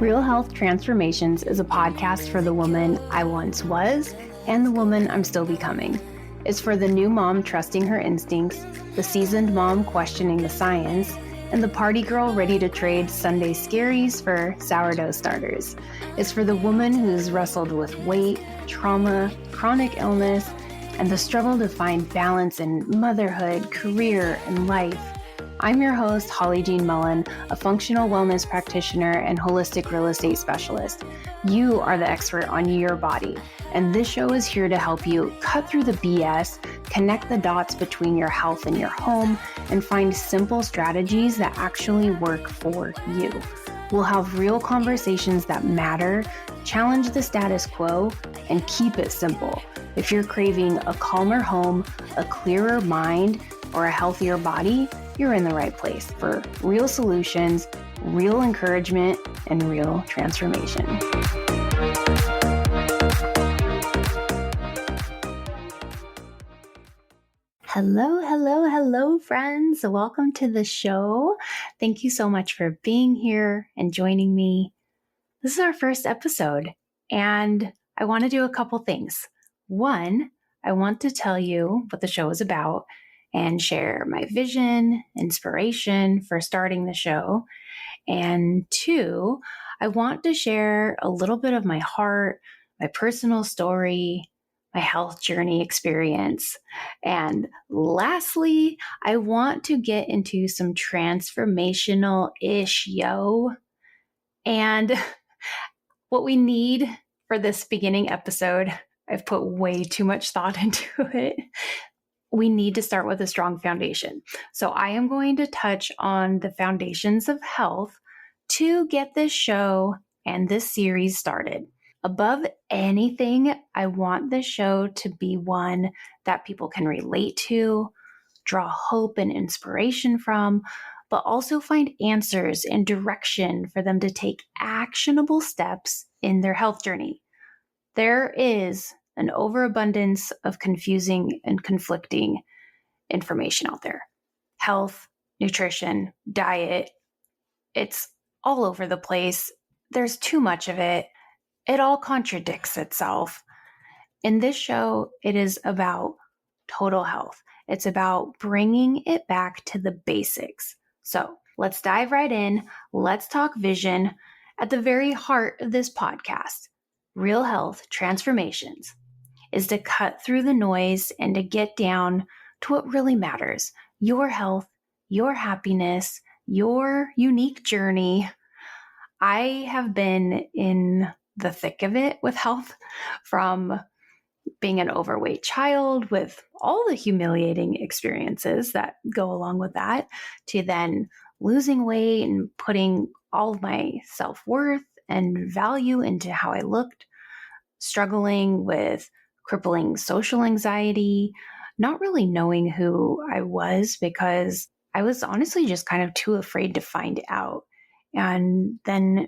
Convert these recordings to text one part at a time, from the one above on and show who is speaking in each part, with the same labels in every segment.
Speaker 1: Real Health Transformations is a podcast for the woman I once was and the woman I'm still becoming. It's for the new mom trusting her instincts, the seasoned mom questioning the science, and the party girl ready to trade Sunday scaries for sourdough starters. It's for the woman who's wrestled with weight, trauma, chronic illness, and the struggle to find balance in motherhood, career, and life. I'm your host, Holly Mullen, a functional wellness practitioner and holistic real estate specialist. You are the expert on your body, and this show is here to help you cut through the BS, connect the dots between your health and your home, and find simple strategies that actually work for you. We'll have real conversations that matter, challenge the status quo, and keep it simple. If you're craving a calmer home, a clearer mind, or a healthier body, you're in the right place for real solutions, real encouragement, and real transformation. Hello, friends. Welcome to the show. Thank you so much for being here and joining me. This is our first episode, and I want to do a couple things. One, I want to tell you what the show is about and share my vision, inspiration for starting the show. And two, I want to share a little bit of my heart, my personal story, my health journey experience. And lastly, I want to get into some transformational-ish And what we need for this beginning episode, I've put way too much thought into it. We need to start with a strong foundation. So I am going to touch on the foundations of health to get this show and this series started. Above anything, I want this show to be one that people can relate to, draw hope and inspiration from, but also find answers and direction for them to take actionable steps in their health journey. There is an overabundance of confusing and conflicting information out there. Health, nutrition, diet, it's all over the place. There's too much of it. It all contradicts itself. In this show, it is about total health. It's about bringing it back to the basics. So let's dive right in. Let's talk vision. At the very heart of this podcast, Real Health Transformations, is to cut through the noise and to get down to what really matters: your health, your happiness, your unique journey. I have been in the thick of it with health, from being an overweight child with all the humiliating experiences that go along with that, to then losing weight and putting all of my self-worth and value into how I looked, struggling with crippling social anxiety, not really knowing who I was because I was honestly just kind of too afraid to find out. And then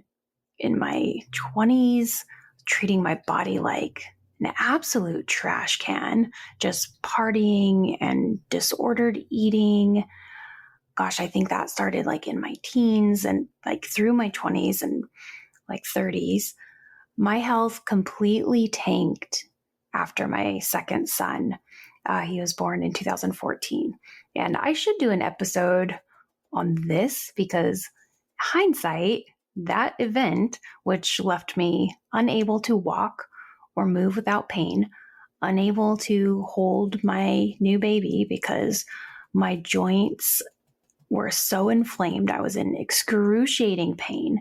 Speaker 1: in my 20s, treating my body like an absolute trash can, just partying and disordered eating. Gosh, I think that started like in my teens and like through my 20s and like 30s. My health completely tanked after my second son. He was born in 2014. And I should do an episode on this because hindsight, that event, which left me unable to walk or move without pain, unable to hold my new baby because my joints were so inflamed. I was in excruciating pain.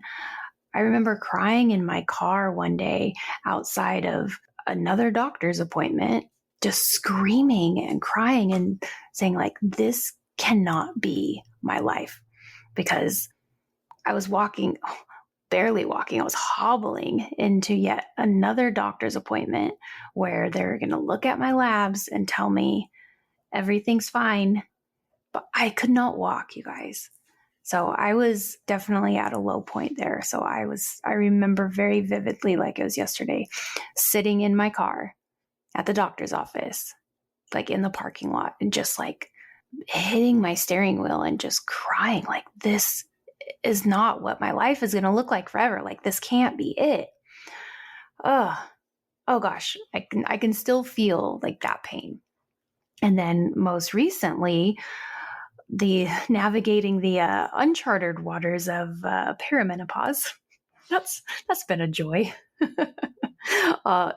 Speaker 1: I remember crying in my car one day outside of another doctor's appointment, just screaming and crying and saying like, this cannot be my life, because I was barely walking. I was hobbling into yet another doctor's appointment where they're going to look at my labs and tell me everything's fine, but I could not walk, you guys. So I was definitely at a low point there. So I remember very vividly, like it was yesterday, sitting in my car at the doctor's office, like in the parking lot, and just like hitting my steering wheel and just crying like, this is not what my life is going to look like forever. Like, this can't be it. Oh gosh, I can still feel like that pain. And then most recently, the navigating the uncharted waters of perimenopause. That's been a joy.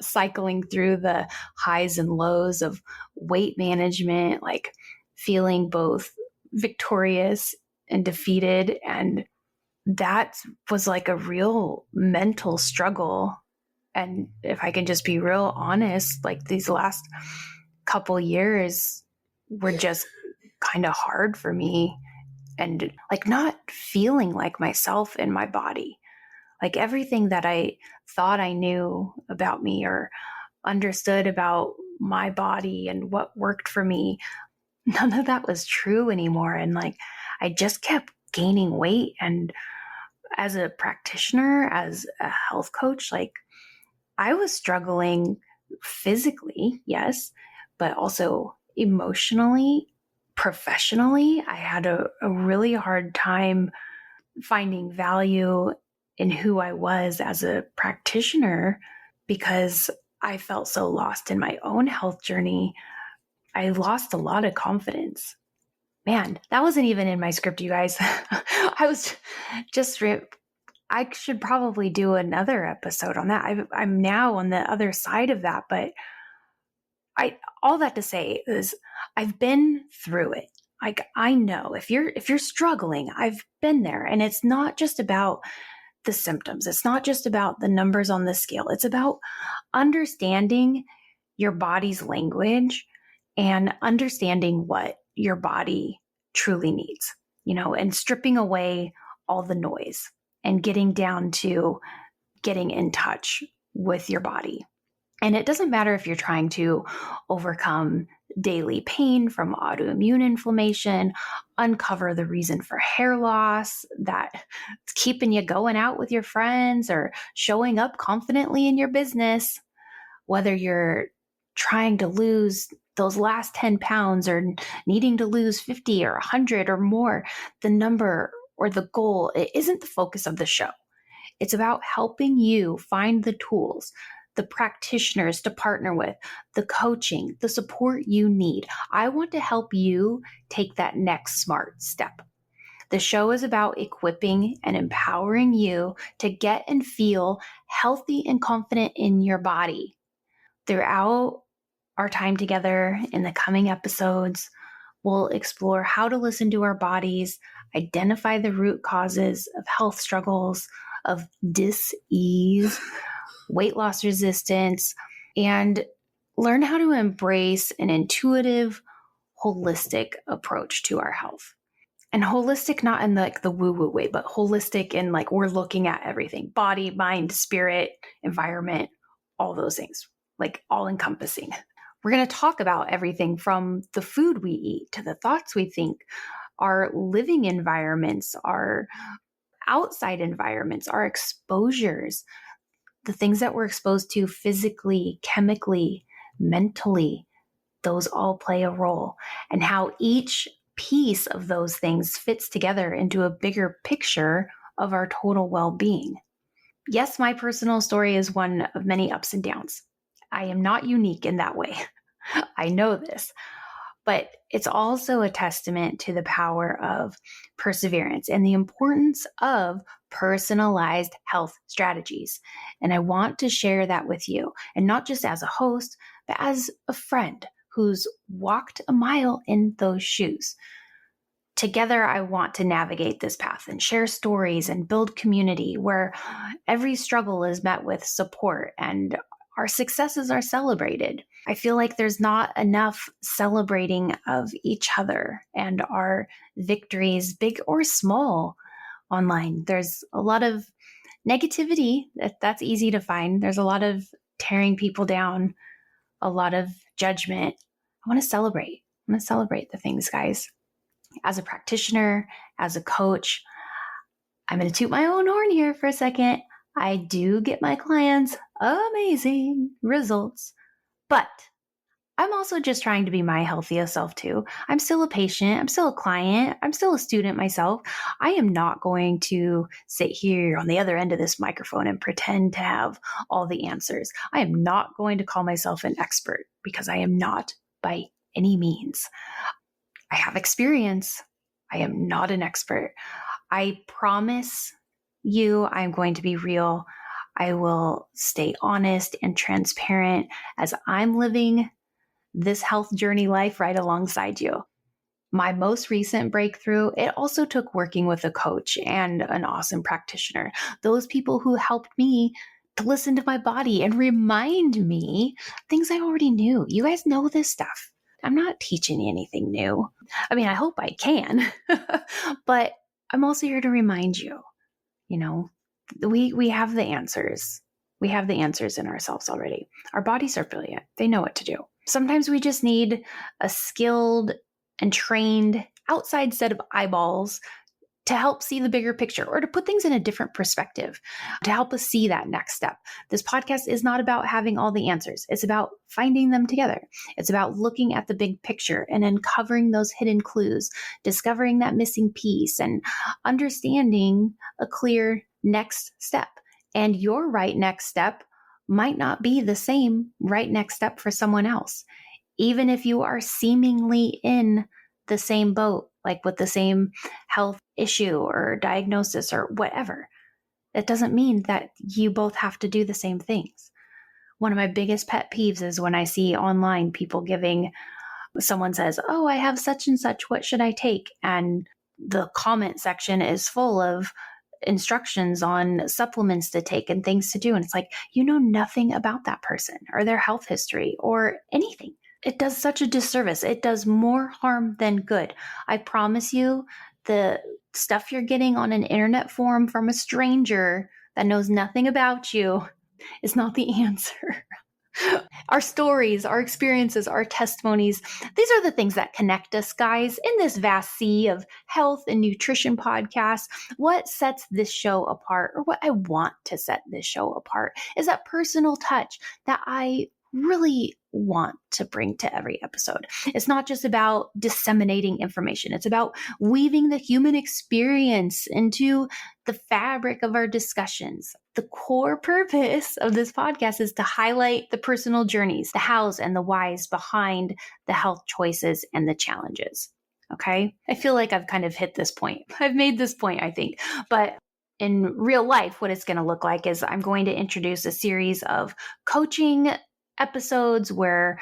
Speaker 1: Cycling through the highs and lows of weight management, like feeling both victorious and defeated. And that was like a real mental struggle. And if I can just be real honest, like these last couple years were just kind of hard for me, and like not feeling like myself in my body. Like everything that I thought I knew about me or understood about my body and what worked for me, none of that was true anymore. And like I just kept gaining weight. And as a practitioner, as a health coach, like I was struggling physically, yes, but also emotionally, professionally. I had a really hard time finding value in who I was as a practitioner because I felt so lost in my own health journey. I lost a lot of confidence. Man, that wasn't even in my script, you guys. I was just I should probably do another episode on that. I'm now on the other side of that, but all that to say is I've been through it. Like I know if you're struggling, I've been there, and it's not just about the symptoms. It's not just about the numbers on the scale. It's about understanding your body's language and understanding what your body truly needs, and stripping away all the noise and getting down to getting in touch with your body. And it doesn't matter if you're trying to overcome daily pain from autoimmune inflammation, uncover the reason for hair loss that's keeping you going out with your friends, or showing up confidently in your business, whether you're trying to lose those last 10 pounds or needing to lose 50 or 100 or more. The number or the goal, it isn't the focus of the show. It's about helping you find the tools, the practitioners to partner with, the coaching, the support you need. I want to help you take that next smart step. The show is about equipping and empowering you to get and feel healthy and confident in your body. Throughout our time together in the coming episodes, we'll explore how to listen to our bodies, identify the root causes of health struggles, of dis-ease, weight loss resistance, and learn how to embrace an intuitive, holistic approach to our health. And holistic, not in like the woo-woo way, but holistic in like we're looking at everything: body, mind, spirit, environment, all those things, like all encompassing. We're going to talk about everything from the food we eat to the thoughts we think, our living environments, our outside environments, our exposures, the things that we're exposed to physically, chemically, mentally. Those all play a role, and how each piece of those things fits together into a bigger picture of our total well-being. Yes, my personal story is one of many ups and downs. I am not unique in that way. I know this, but it's also a testament to the power of perseverance and the importance of personalized health strategies. And I want to share that with you, and not just as a host, but as a friend who's walked a mile in those shoes. Together, I want to navigate this path and share stories and build community where every struggle is met with support and our successes are celebrated. I feel like there's not enough celebrating of each other and our victories, big or small, online. There's a lot of negativity that's easy to find. There's a lot of tearing people down, a lot of judgment. I want to celebrate. I want to celebrate the things, guys. As a practitioner, as a coach, I'm going to toot my own horn here for a second. I do get my clients amazing results, but I'm also just trying to be my healthiest self too. I'm still a patient. I'm still a client. I'm still a student myself. I am not going to sit here on the other end of this microphone and pretend to have all the answers. I am not going to call myself an expert because I am not by any means. I have experience. I am not an expert. I promise you, I'm going to be real. I will stay honest and transparent as I'm living this health journey life right alongside you. My most recent breakthrough, it also took working with a coach and an awesome practitioner. Those people who helped me to listen to my body and remind me things I already knew. You guys know this stuff. I'm not teaching you anything new. I mean, I hope I can, but I'm also here to remind you, we have the answers. We have the answers in ourselves already. Our bodies are brilliant. They know what to do. Sometimes we just need a skilled and trained outside set of eyeballs to help see the bigger picture or to put things in a different perspective, to help us see that next step. This podcast is not about having all the answers. It's about finding them together. It's about looking at the big picture and uncovering those hidden clues, discovering that missing piece, and understanding a clear next step. And your right next step might not be the same right next step for someone else. Even if you are seemingly in the same boat, like with the same health issue or diagnosis or whatever, it doesn't mean that you both have to do the same things. One of my biggest pet peeves is when I see online people someone says, "Oh, I have such and such, what should I take?" And the comment section is full of instructions on supplements to take and things to do. And it's like, you know nothing about that person or their health history or anything. It does such a disservice. It does more harm than good. I promise you, the stuff you're getting on an internet forum from a stranger that knows nothing about you is not the answer. Our stories, our experiences, our testimonies, these are the things that connect us, guys, in this vast sea of health and nutrition podcasts. What sets this show apart, or what I want to set this show apart, is that personal touch that I really want to bring to every episode. It's not just about disseminating information. It's about weaving the human experience into the fabric of our discussions. The core purpose of this podcast is to highlight the personal journeys, the hows and the whys behind the health choices and the challenges. Okay? I feel like I've kind of hit this point. I've made this point, I think. But in real life, what it's going to look like is I'm going to introduce a series of coaching episodes where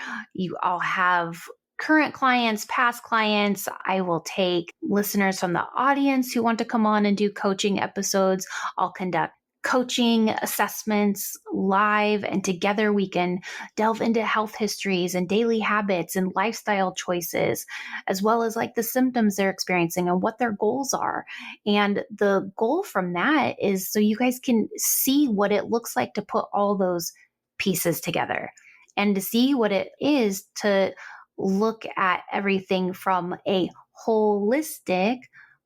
Speaker 1: I'll have current clients, past clients. I will take listeners from the audience who want to come on and do coaching episodes. I'll conduct coaching assessments live, and together we can delve into health histories and daily habits and lifestyle choices, as well as like the symptoms they're experiencing and what their goals are. And the goal from that is so you guys can see what it looks like to put all those pieces together and to see what it is to look at everything from a holistic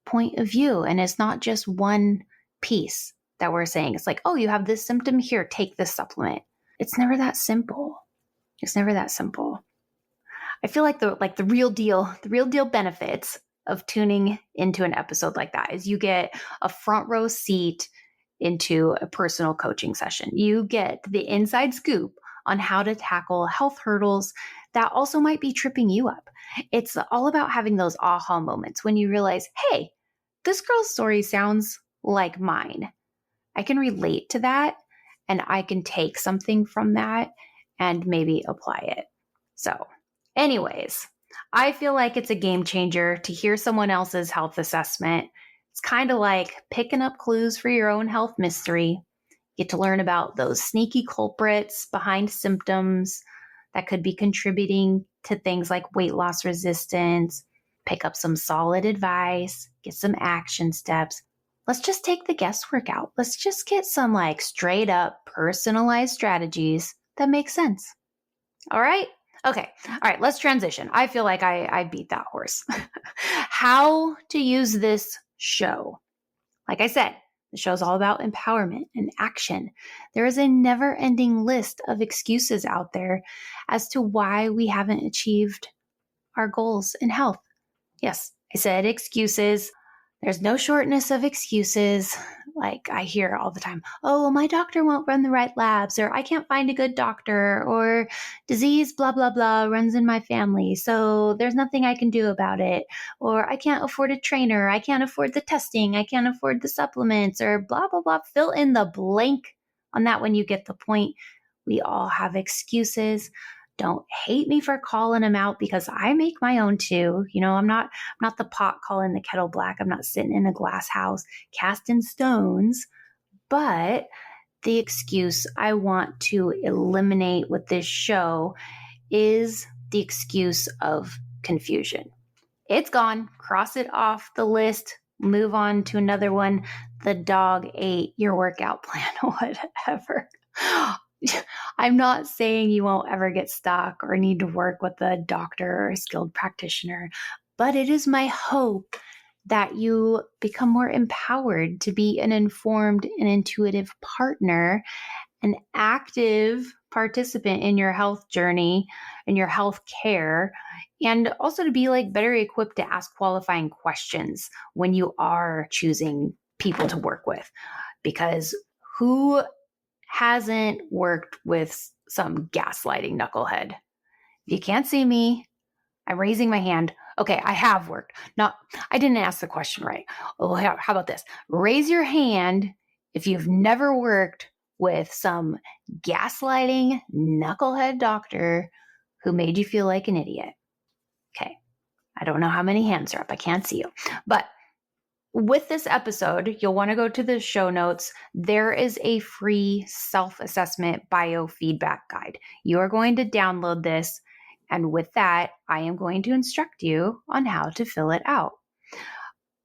Speaker 1: point of view. And it's not just one piece that we're saying. It's like, oh, you have this symptom here, take this supplement. It's never that simple. It's never that simple. I feel like the real deal benefits of tuning into an episode like that is you get a front row seat into a personal coaching session. You get the inside scoop on how to tackle health hurdles that also might be tripping you up. It's all about having those aha moments when you realize, hey, this girl's story sounds like mine. I can relate to that, and I can take something from that and maybe apply it. So anyways, I feel like it's a game changer to hear someone else's health assessment. It's kind of like picking up clues for your own health mystery. Get to learn about those sneaky culprits behind symptoms that could be contributing to things like weight loss resistance, pick up some solid advice, get some action steps. Let's just take the guesswork out. Let's just get some like straight up personalized strategies that make sense. All right? Okay. All right. Let's transition. I feel like I beat that horse. How to use this show. Like I said, The show's all about empowerment and action. There is a never-ending list of excuses out there as to why we haven't achieved our goals in health. Yes, I said excuses. There's no shortness of excuses. Like I hear all the time, oh, my doctor won't run the right labs, or I can't find a good doctor, or disease, blah, blah, blah, runs in my family, so there's nothing I can do about it, or I can't afford a trainer, I can't afford the testing, I can't afford the supplements, or blah, blah, blah. Fill in the blank on that when you get the point. We all have excuses. Don't hate me for calling them out because I make my own too. I'm not the pot calling the kettle black. I'm not sitting in a glass house casting stones. But the excuse I want to eliminate with this show is the excuse of confusion. It's gone. Cross it off the list. Move on to another one. The dog ate your workout plan, whatever. I'm not saying you won't ever get stuck or need to work with a doctor or a skilled practitioner, but it is my hope that you become more empowered to be an informed and intuitive partner, an active participant in your health journey and your health care, and also to be better equipped to ask qualifying questions when you are choosing people to work with. Because who hasn't worked with some gaslighting knucklehead? If you can't see me, I'm raising my hand. Okay, I have worked. No, I didn't ask the question right. Oh, how about this? Raise your hand if you've never worked with some gaslighting knucklehead doctor who made you feel like an idiot. Okay, I don't know how many hands are up. I can't see you. But with this episode, you'll want to go to the show notes. There is a free self-assessment biofeedback guide. You are going to download this, and with that, I am going to instruct you on how to fill it out.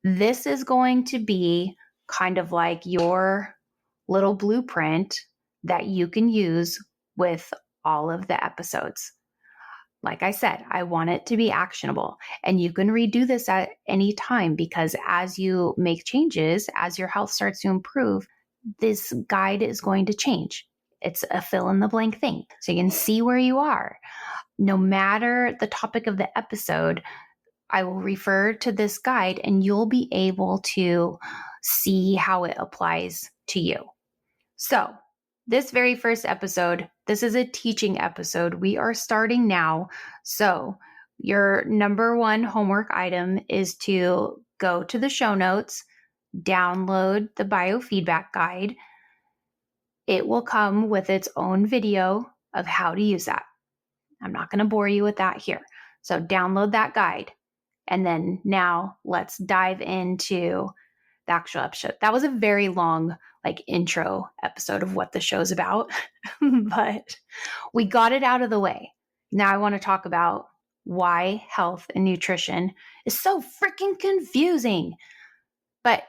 Speaker 1: This is going to be kind of like your little blueprint that you can use with all of the episodes. Like I said, I want it to be actionable, and you can redo this at any time because as you make changes, as your health starts to improve, this guide is going to change. It's a fill in the blank thing. So you can see where you are. No matter the topic of the episode, I will refer to this guide and you'll be able to see how it applies to you. So this very first episode, this is a teaching episode. We are starting now. So your number one homework item is to go to the show notes, download the biofeedback guide. It will come with its own video of how to use that. I'm not going to bore you with that here. So download that guide. And then now let's dive into the actual episode. That was a very long intro episode of what the show's about, but we got it out of the way. Now I want to talk about why health and nutrition is so freaking confusing. But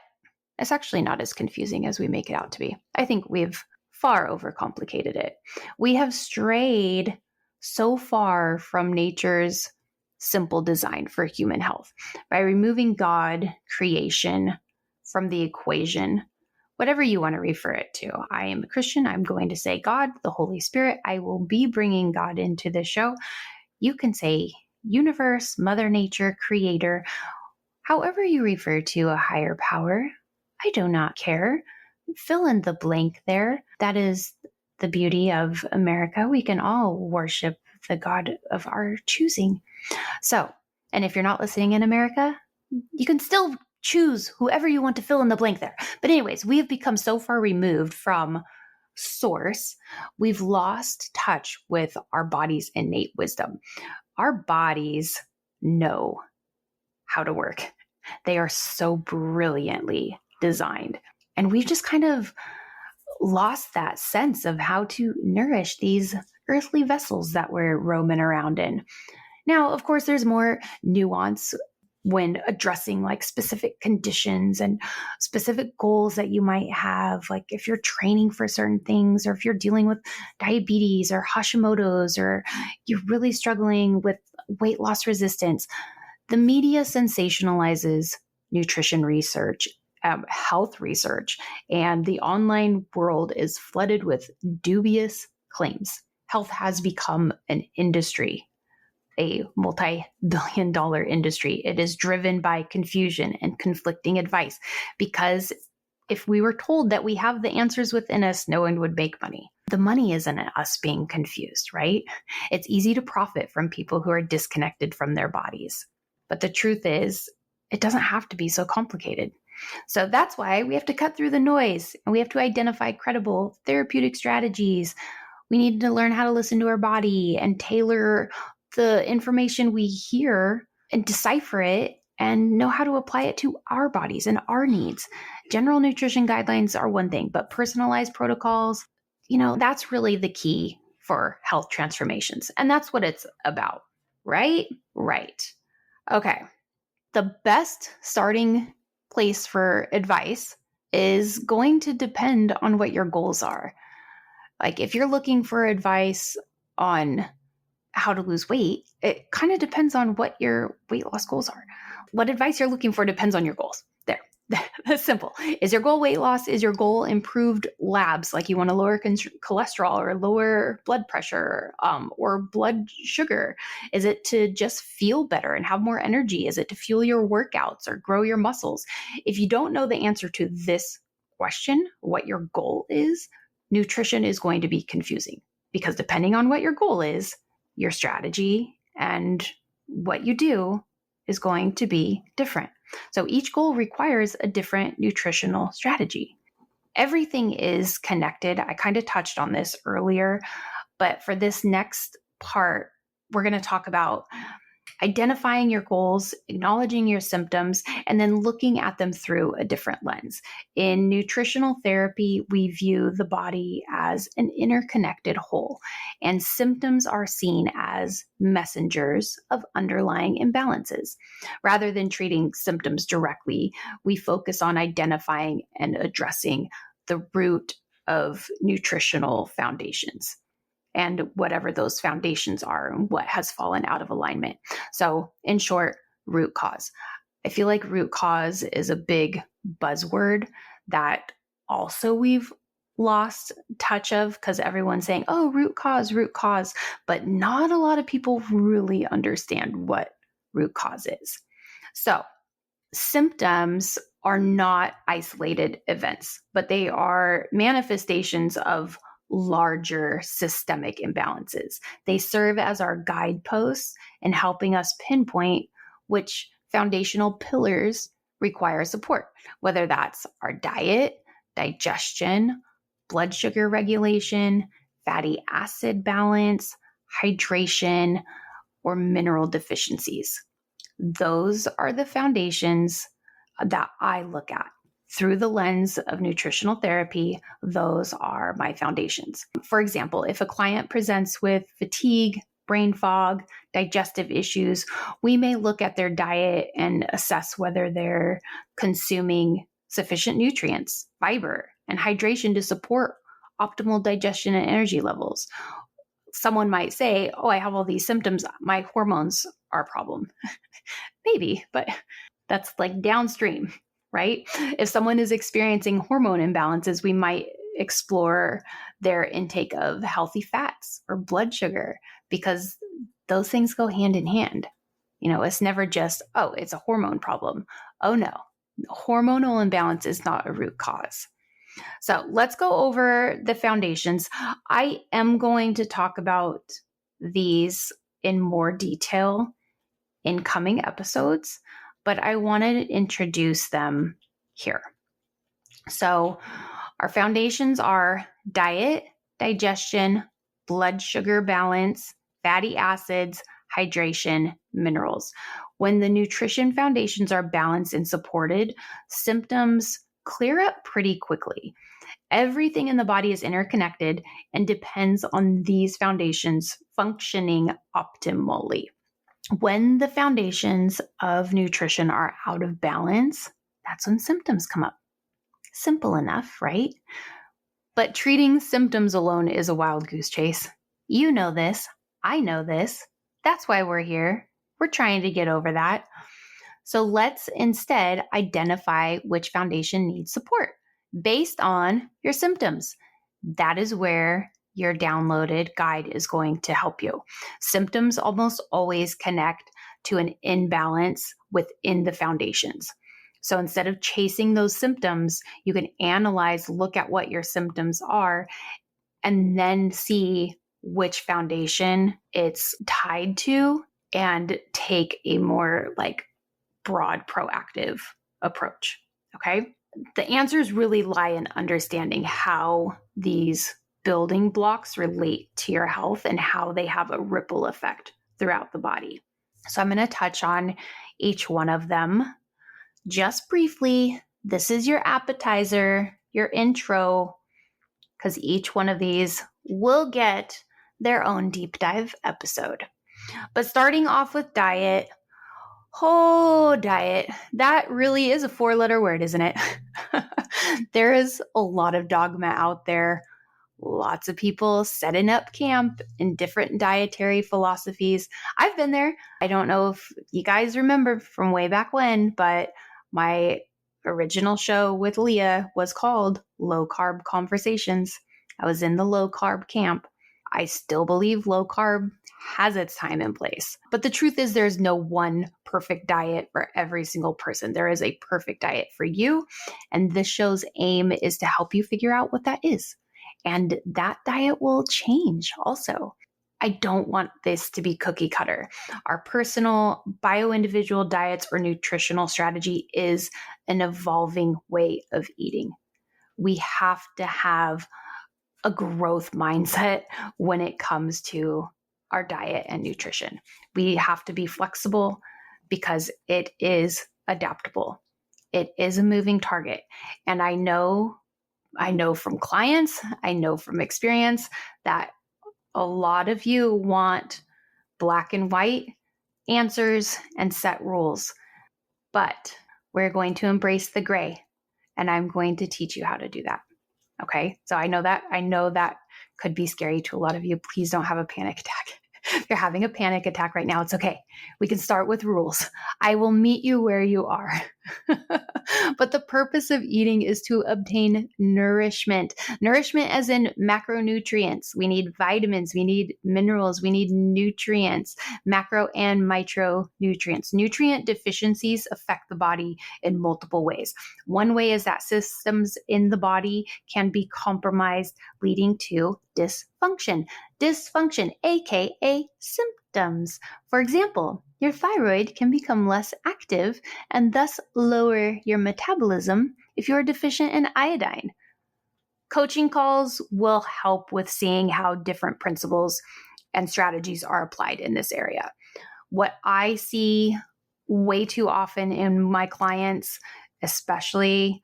Speaker 1: it's actually not as confusing as we make it out to be. I think we've far overcomplicated it. We have strayed so far from nature's simple design for human health by removing God, creation from the equation, whatever you want to refer it to. I am a Christian. I'm going to say God, the Holy Spirit. I will be bringing God into the show. You can say universe, Mother Nature, Creator, however you refer to a higher power. I do not care. Fill in the blank there. That is the beauty of America. We can all worship the God of our choosing. So, and if you're not listening in America, you can still choose whoever you want to fill in the blank there. But anyways, we have become so far removed from source, we've lost touch with our body's innate wisdom. Our bodies know how to work. They are so brilliantly designed. And we've just kind of lost that sense of how to nourish these earthly vessels that we're roaming around in. Now, of course, there's more nuance when addressing specific conditions and specific goals that you might have, like if you're training for certain things, or if you're dealing with diabetes or Hashimoto's, or you're really struggling with weight loss resistance. The media sensationalizes nutrition research health research, and the online world is flooded with dubious claims. Health has become an industry, a multi-billion-dollar industry. It is driven by confusion and conflicting advice, because if we were told that we have the answers within us, no one would make money. The money isn't us being confused, right? It's easy to profit from people who are disconnected from their bodies. But the truth is, it doesn't have to be so complicated. So that's why we have to cut through the noise, and we have to identify credible therapeutic strategies. We need to learn how to listen to our body and tailor the information we hear and decipher it and know how to apply it to our bodies and our needs. General nutrition guidelines are one thing, but personalized protocols, that's really the key for health transformations. And that's what it's about, right? Right. Okay. The best starting place for advice is going to depend on what your goals are. Like if you're looking for advice on how to lose weight, it kind of depends on what your weight loss goals are. What advice you're looking for depends on your goals. There. That's simple. Is your goal weight loss? Is your goal improved labs? Like you want to lower cholesterol or lower blood pressure or blood sugar? Is it to just feel better and have more energy? Is it to fuel your workouts or grow your muscles? If you don't know the answer to this question, what your goal is, nutrition is going to be confusing, because depending on what your goal is, your strategy and what you do is going to be different. So each goal requires a different nutritional strategy. Everything is connected. I kind of touched on this earlier, but for this next part, we're going to talk about identifying your goals, acknowledging your symptoms, and then looking at them through a different lens. In nutritional therapy, we view the body as an interconnected whole, and symptoms are seen as messengers of underlying imbalances. Rather than treating symptoms directly, we focus on identifying and addressing the root of nutritional foundations, and whatever those foundations are and what has fallen out of alignment. So in short, root cause. I feel like root cause is a big buzzword that also we've lost touch of, because everyone's saying, oh, root cause, but not a lot of people really understand what root cause is. So symptoms are not isolated events, but they are manifestations of larger systemic imbalances. They serve as our guideposts in helping us pinpoint which foundational pillars require support, whether that's our diet, digestion, blood sugar regulation, fatty acid balance, hydration, or mineral deficiencies. Those are the foundations that I look at. Through the lens of nutritional therapy, those are my foundations. For example, if a client presents with fatigue, brain fog, digestive issues, we may look at their diet and assess whether they're consuming sufficient nutrients, fiber, and hydration to support optimal digestion and energy levels. Someone might say, oh, I have all these symptoms, my hormones are a problem. Maybe, but that's like downstream, right? If someone is experiencing hormone imbalances, we might explore their intake of healthy fats or blood sugar, because those things go hand in hand. It's never just, oh, it's a hormone problem. Oh no, hormonal imbalance is not a root cause. So let's go over the foundations. I am going to talk about these in more detail in coming episodes, but I wanted to introduce them here. So our foundations are diet, digestion, blood sugar balance, fatty acids, hydration, minerals. When the nutrition foundations are balanced and supported, symptoms clear up pretty quickly. Everything in the body is interconnected and depends on these foundations functioning optimally. When the foundations of nutrition are out of balance, that's when symptoms come up. Simple enough, right? But treating symptoms alone is a wild goose chase. You know this. I know this. That's why we're here. We're trying to get over that. So let's instead identify which foundation needs support based on your symptoms. That is where your downloaded guide is going to help you. Symptoms almost always connect to an imbalance within the foundations. So instead of chasing those symptoms, you can analyze, look at what your symptoms are, and then see which foundation it's tied to and take a more broad proactive approach. Okay. The answers really lie in understanding how these building blocks relate to your health and how they have a ripple effect throughout the body. So I'm going to touch on each one of them just briefly. This is your appetizer, your intro, because each one of these will get their own deep dive episode. But starting off with diet, diet, that really is a 4-letter word, isn't it? There is a lot of dogma out there. Lots of people setting up camp in different dietary philosophies. I've been there. I don't know if you guys remember from way back when, but my original show with Leah was called Low Carb Conversations. I was in the low carb camp. I still believe low carb has its time and place. But the truth is there's no one perfect diet for every single person. There is a perfect diet for you. And this show's aim is to help you figure out what that is. And that diet will change also. I don't want this to be cookie cutter. Our personal bio-individual diets or nutritional strategy is an evolving way of eating. We have to have a growth mindset when it comes to our diet and nutrition. We have to be flexible because it is adaptable. It is a moving target. And I know from clients, I know from experience that a lot of you want black and white answers and set rules, but we're going to embrace the gray, and I'm going to teach you how to do that. Okay. So I know that could be scary to a lot of you. Please don't have a panic attack. If you're having a panic attack right now, it's okay. We can start with rules. I will meet you where you are. But the purpose of eating is to obtain nourishment. Nourishment as in macronutrients. We need vitamins, we need minerals, we need nutrients, macro and micronutrients. Nutrient deficiencies affect the body in multiple ways. One way is that systems in the body can be compromised, leading to dysfunction. Dysfunction, aka symptoms. For example, your thyroid can become less active and thus lower your metabolism if you're deficient in iodine. Coaching calls will help with seeing how different principles and strategies are applied in this area. What I see way too often in my clients, especially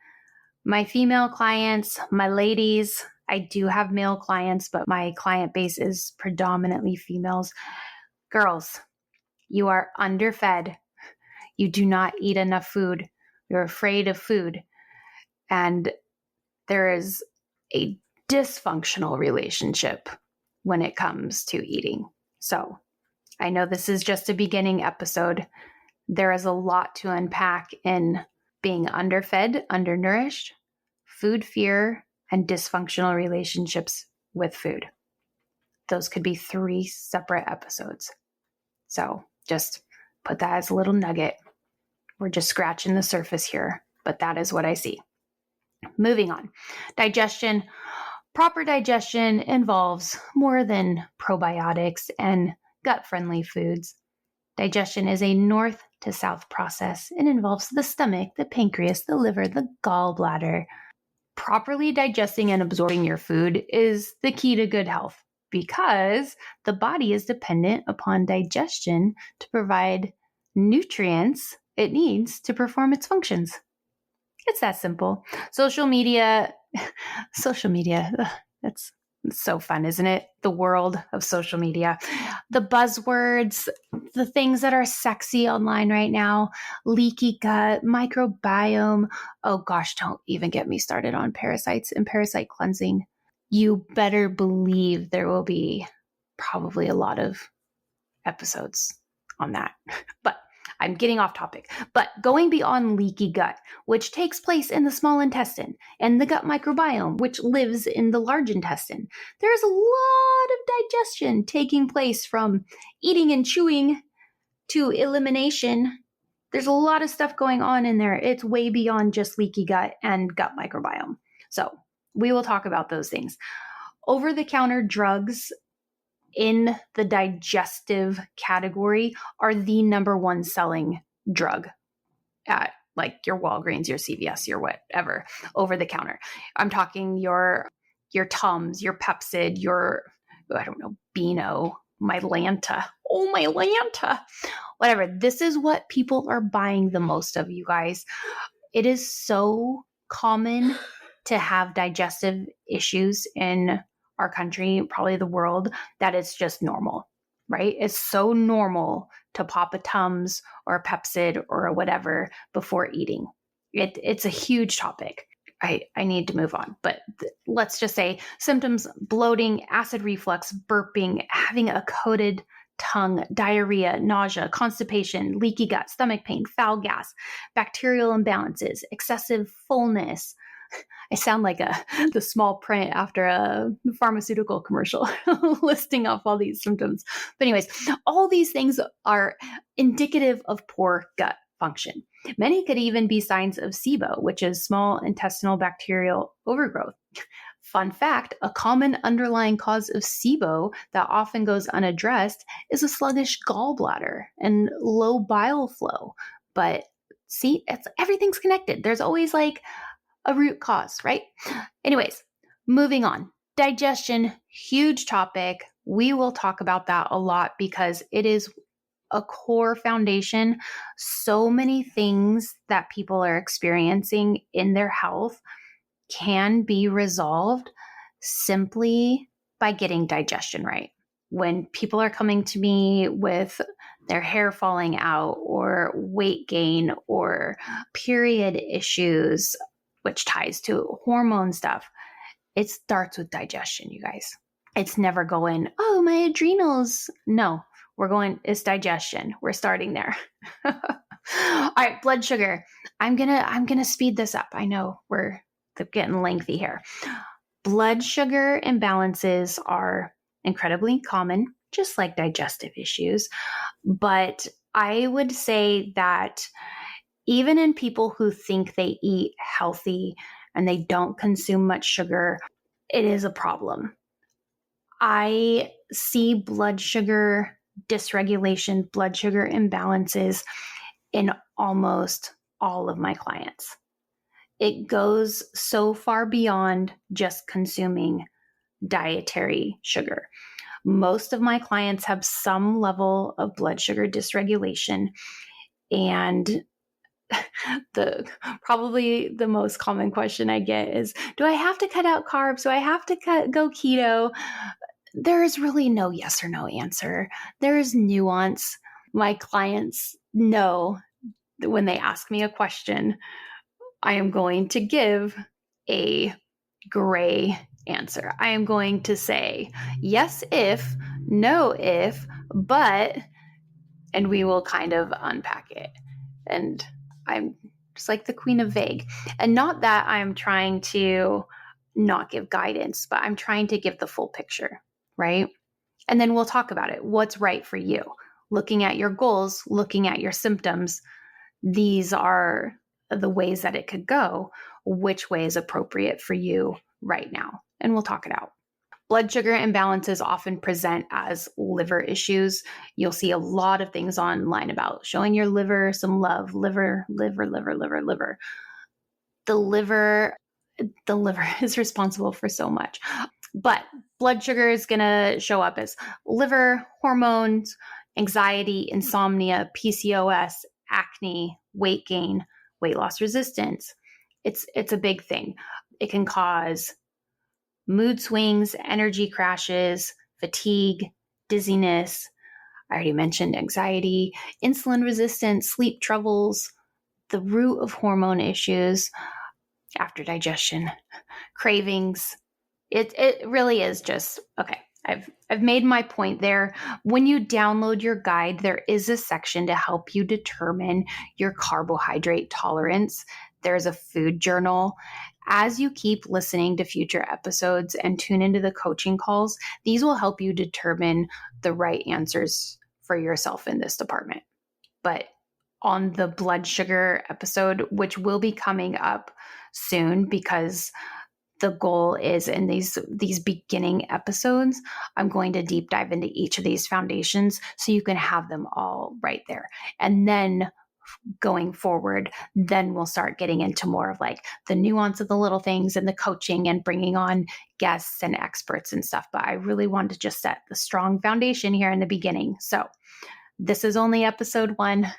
Speaker 1: my female clients, my ladies, I do have male clients, but my client base is predominantly females. Girls, you are underfed. You do not eat enough food. You're afraid of food. And there is a dysfunctional relationship when it comes to eating. So I know this is just a beginning episode. There is a lot to unpack in being underfed, undernourished, food fear, and dysfunctional relationships with food. Those could be 3 separate episodes. So just put that as a little nugget. We're just scratching the surface here, but that is what I see. Moving on. Digestion. Proper digestion involves more than probiotics and gut-friendly foods. Digestion is a north to south process and involves the stomach, the pancreas, the liver, the gallbladder. Properly digesting and absorbing your food is the key to good health because the body is dependent upon digestion to provide nutrients it needs to perform its functions. It's that simple. Social media, that's so fun, isn't it? The world of social media. The buzzwords, the things that are sexy online right now, leaky gut, microbiome. Oh gosh, don't even get me started on parasites and parasite cleansing. You better believe there will be probably a lot of episodes on that. But I'm getting off topic. But going beyond leaky gut, which takes place in the small intestine, and the gut microbiome, which lives in the large intestine, there's a lot of digestion taking place from eating and chewing to elimination. There's a lot of stuff going on in there. It's way beyond just leaky gut and gut microbiome. So we will talk about those things. Over-the-counter drugs in the digestive category are the number one selling drug at like your Walgreens, your CVS, your whatever, over the counter. I'm talking your Tums, your Pepcid, your, I don't know, Beano, Mylanta. Oh, Mylanta. Whatever. This is what people are buying the most of, you guys. It is so common to have digestive issues in our country, probably the world, that it's just normal, right? It's so normal to pop a Tums or a Pepcid or a whatever before eating. It's a huge topic. I need to move on, but let's just say symptoms: bloating, acid reflux, burping, having a coated tongue, diarrhea, nausea, constipation, leaky gut, stomach pain, foul gas, bacterial imbalances, excessive fullness. I sound like the small print after a pharmaceutical commercial listing off all these symptoms. But anyways, all these things are indicative of poor gut function. Many could even be signs of SIBO, which is small intestinal bacterial overgrowth. Fun fact, a common underlying cause of SIBO that often goes unaddressed is a sluggish gallbladder and low bile flow. But see, everything's connected. There's always like a root cause, right? Anyways, moving on. Digestion, huge topic. We will talk about that a lot because it is a core foundation. So many things that people are experiencing in their health can be resolved simply by getting digestion right. When people are coming to me with their hair falling out or weight gain or period issues, which ties to hormone stuff, it starts with digestion, you guys. It's never going, oh, my adrenals. No, we're going, it's digestion. We're starting there. All right, blood sugar. I'm gonna speed this up. I know we're getting lengthy here. Blood sugar imbalances are incredibly common, just like digestive issues. But I would say that even in people who think they eat healthy and they don't consume much sugar, it is a problem. I see blood sugar dysregulation, blood sugar imbalances in almost all of my clients. It goes so far beyond just consuming dietary sugar. Most of my clients have some level of blood sugar dysregulation, and probably the most common question I get is, do I have to cut out carbs? Do I have to go keto? There is really no yes or no answer. There is nuance. My clients know that when they ask me a question, I am going to give a gray answer. I am going to say yes if, no if, but, and we will kind of unpack it. And I'm just like the queen of vague. And not that I'm trying to not give guidance, but I'm trying to give the full picture, right? And then we'll talk about it. What's right for you? Looking at your goals, looking at your symptoms, these are the ways that it could go. Which way is appropriate for you right now? And we'll talk it out. Blood sugar imbalances often present as liver issues. You'll see a lot of things online about showing your liver some love. Liver. The liver is responsible for so much. But blood sugar is going to show up as liver, hormones, anxiety, insomnia, PCOS, acne, weight gain, weight loss resistance. It's a big thing. It can cause mood swings, energy crashes, fatigue, dizziness. I already mentioned anxiety, insulin resistance, sleep troubles, the root of hormone issues after digestion, cravings. It really is just, okay, I've made my point there. When you download your guide, there is a section to help you determine your carbohydrate tolerance. There's a food journal. As you keep listening to future episodes and tune into the coaching calls, these will help you determine the right answers for yourself in this department. But on the blood sugar episode, which will be coming up soon, because the goal is in these beginning episodes, I'm going to deep dive into each of these foundations so you can have them all right there. And then going forward, then we'll start getting into more of like the nuance of the little things and the coaching and bringing on guests and experts and stuff. But I really wanted to just set the strong foundation here in the beginning. So this is only episode 1.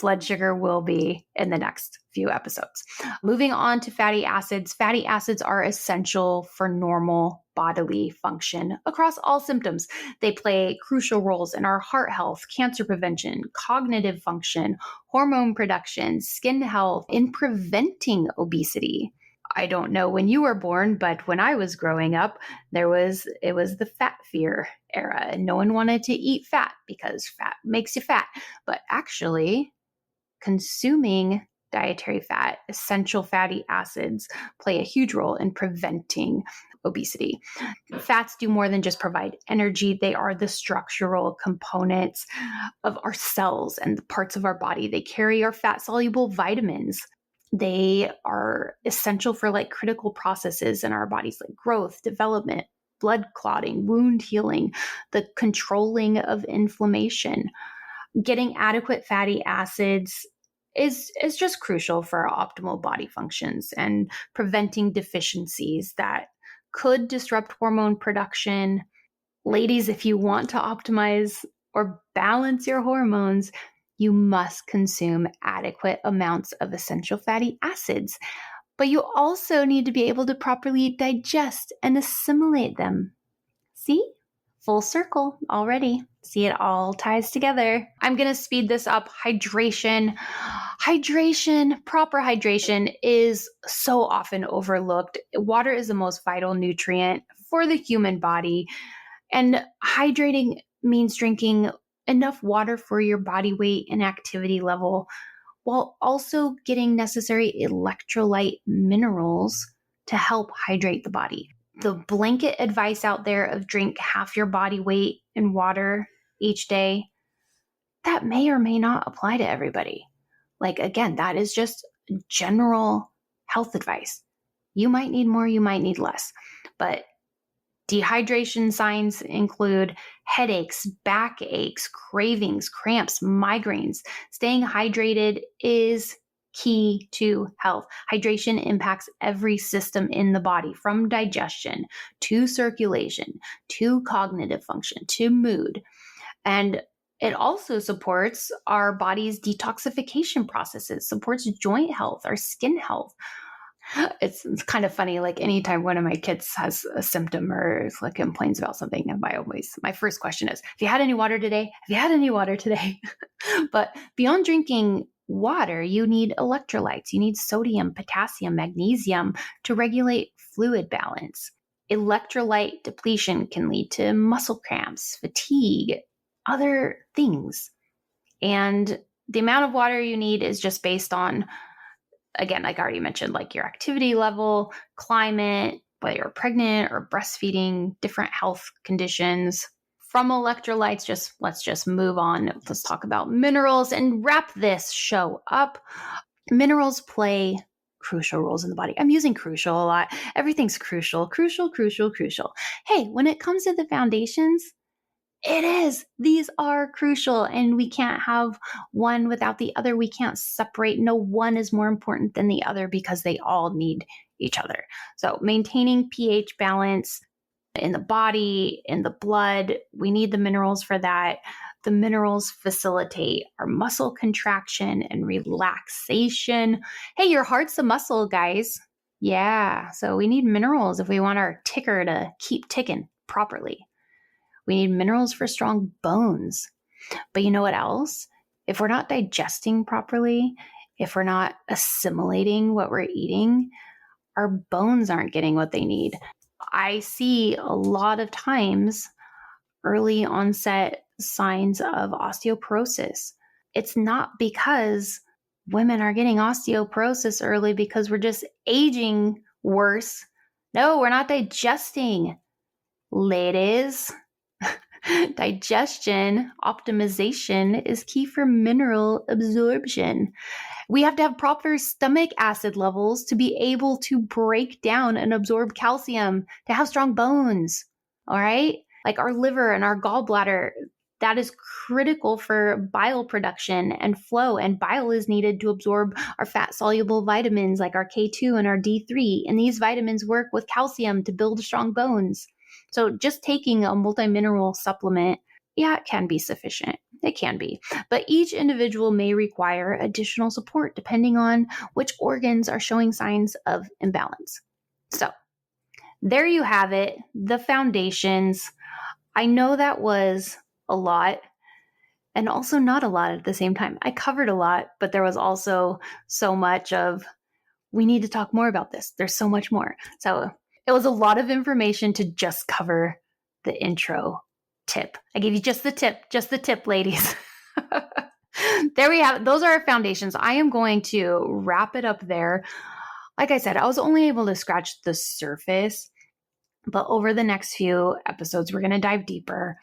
Speaker 1: Blood sugar will be in the next few episodes. Moving on to fatty acids. Fatty acids are essential for normal bodily function across all symptoms. They play crucial roles in our heart health, cancer prevention, cognitive function, hormone production, skin health, in preventing obesity. I don't know when you were born, but when I was growing up, it was the fat fear era, and no one wanted to eat fat because fat makes you fat. But actually, consuming dietary fat, essential fatty acids play a huge role in preventing obesity. Fats do more than just provide energy. They are the structural components of our cells and the parts of our body. They carry our fat-soluble vitamins. They are essential for like critical processes in our bodies, like growth, development, blood clotting, wound healing, the controlling of inflammation. Getting adequate fatty acids is just crucial for our optimal body functions and preventing deficiencies that could disrupt hormone production. Ladies, if you want to optimize or balance your hormones, you must consume adequate amounts of essential fatty acids. But you also need to be able to properly digest and assimilate them. See? Full circle already. See, it all ties together. I'm going to speed this up. Hydration. Proper hydration is so often overlooked. Water is the most vital nutrient for the human body. And hydrating means drinking enough water for your body weight and activity level, while also getting necessary electrolyte minerals to help hydrate the body. The blanket advice out there of drink half your body weight in water each day, that may or may not apply to everybody. Like, again, that is just general health advice. You might need more, you might need less. But dehydration signs include headaches, backaches, cravings, cramps, migraines. Staying hydrated is key to health. Hydration impacts every system in the body, from digestion to circulation to cognitive function to mood. And it also supports our body's detoxification processes, supports joint health, our skin health. It's kind of funny, like anytime one of my kids has a symptom or like complains about something, my first question is, have you had any water today? Have you had any water today? But beyond drinking water, you need electrolytes. You need sodium, potassium, magnesium to regulate fluid balance. Electrolyte depletion can lead to muscle cramps, fatigue, other things. And the amount of water you need is just based on, again, like I already mentioned, like your activity level, climate, whether you're pregnant or breastfeeding, different health conditions. From electrolytes, let's just move on. Let's talk about minerals and wrap this show up. Minerals play crucial roles in the body. I'm using crucial a lot. Everything's crucial. Hey, when it comes to the foundations, it is. These are crucial, and we can't have one without the other. We can't separate. No one is more important than the other because they all need each other. So maintaining pH balance in the body, in the blood, we need the minerals for that. The minerals facilitate our muscle contraction and relaxation. Hey, your heart's a muscle, guys. Yeah, so we need minerals if we want our ticker to keep ticking properly. We need minerals for strong bones. But you know what else? If we're not digesting properly, if we're not assimilating what we're eating, our bones aren't getting what they need. I see a lot of times early onset signs of osteoporosis. It's not because women are getting osteoporosis early because we're just aging worse. No, we're not digesting. Ladies, digestion optimization is key for mineral absorption. We have to have proper stomach acid levels to be able to break down and absorb calcium, to have strong bones. All right? Like our liver and our gallbladder, that is critical for bile production and flow. And bile is needed to absorb our fat-soluble vitamins like our K2 and our D3. And these vitamins work with calcium to build strong bones. So just taking a multimineral supplement, yeah, it can be sufficient. It can be. But each individual may require additional support depending on which organs are showing signs of imbalance. So there you have it, the foundations. I know that was a lot and also not a lot at the same time. I covered a lot, but there was also so much of, we need to talk more about this. There's so much more. So it was a lot of information to just cover the intro tip. I gave you just the tip, ladies. There we have it. Those are our foundations. I am going to wrap it up there. Like I said, I was only able to scratch the surface, but over the next few episodes, we're going to dive deeper.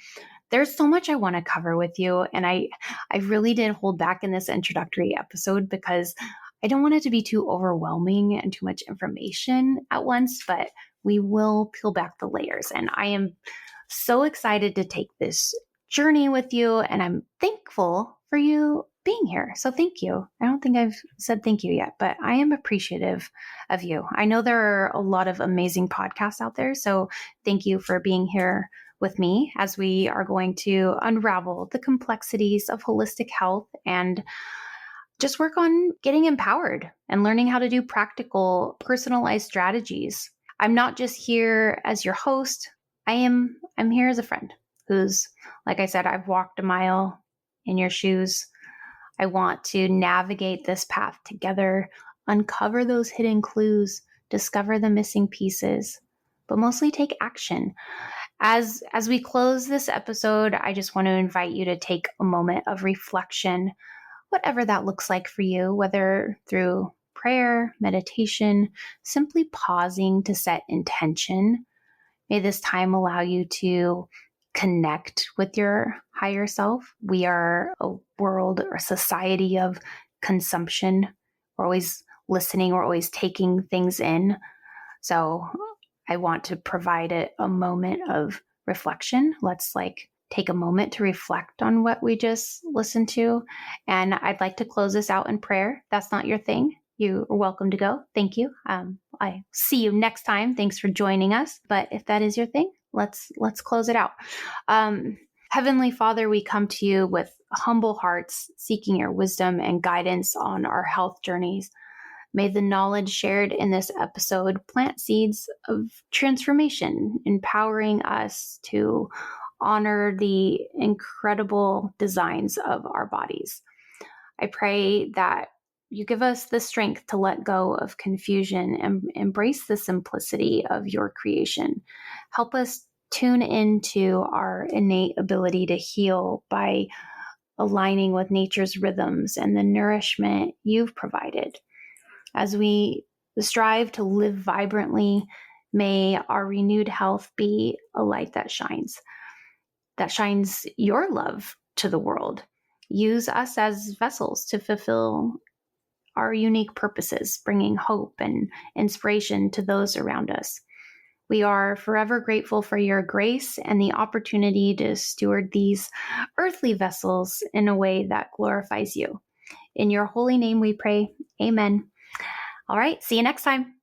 Speaker 1: There's so much I want to cover with you. And I really did hold back in this introductory episode because I don't want it to be too overwhelming and too much information at once, but we will peel back the layers. And I am so excited to take this journey with you. And I'm thankful for you being here. So thank you. I don't think I've said thank you yet, but I am appreciative of you. I know there are a lot of amazing podcasts out there. So thank you for being here with me as we are going to unravel the complexities of holistic health and just work on getting empowered and learning how to do practical, personalized strategies. I'm not just here as your host. I'm here as a friend who's, like I said, I've walked a mile in your shoes. I want to navigate this path together, uncover those hidden clues, discover the missing pieces, but mostly take action. As we close this episode, I just want to invite you to take a moment of reflection, whatever that looks like for you, whether through prayer, meditation, simply pausing to set intention. May this time allow you to connect with your higher self. We are a world or society of consumption. We're always listening. We're always taking things in. So I want to provide a moment of reflection. Let's take a moment to reflect on what we just listened to. And I'd like to close this out in prayer. That's not your thing. You are welcome to go. Thank you. I see you next time. Thanks for joining us. But if that is your thing, let's close it out. Heavenly Father, we come to you with humble hearts, seeking your wisdom and guidance on our health journeys. May the knowledge shared in this episode plant seeds of transformation, empowering us to honor the incredible designs of our bodies. I pray that you give us the strength to let go of confusion and embrace the simplicity of your creation. Help us tune into our innate ability to heal by aligning with nature's rhythms and the nourishment you've provided. As we strive to live vibrantly, may our renewed health be a light that shines your love to the world. Use us as vessels to fulfill our unique purposes, bringing hope and inspiration to those around us. We are forever grateful for your grace and the opportunity to steward these earthly vessels in a way that glorifies you. In your holy name we pray. Amen. All right, see you next time.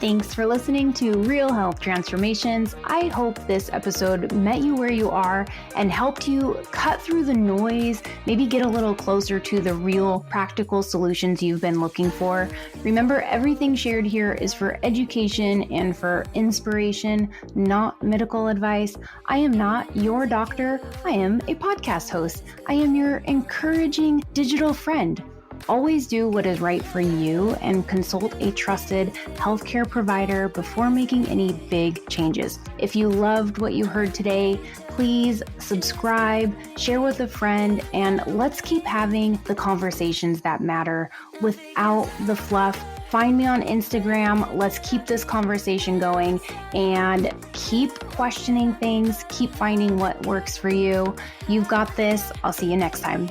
Speaker 1: Thanks for listening to Real Health Transformations. I hope this episode met you where you are and helped you cut through the noise, maybe get a little closer to the real practical solutions you've been looking for. Remember, everything shared here is for education and for inspiration, not medical advice. I am not your doctor. I am a podcast host. I am your encouraging digital friend. Always do what is right for you and consult a trusted healthcare provider before making any big changes. If you loved what you heard today, please subscribe, share with a friend, and let's keep having the conversations that matter without the fluff. Find me on Instagram. Let's keep this conversation going and keep questioning things. Keep finding what works for you. You've got this. I'll see you next time.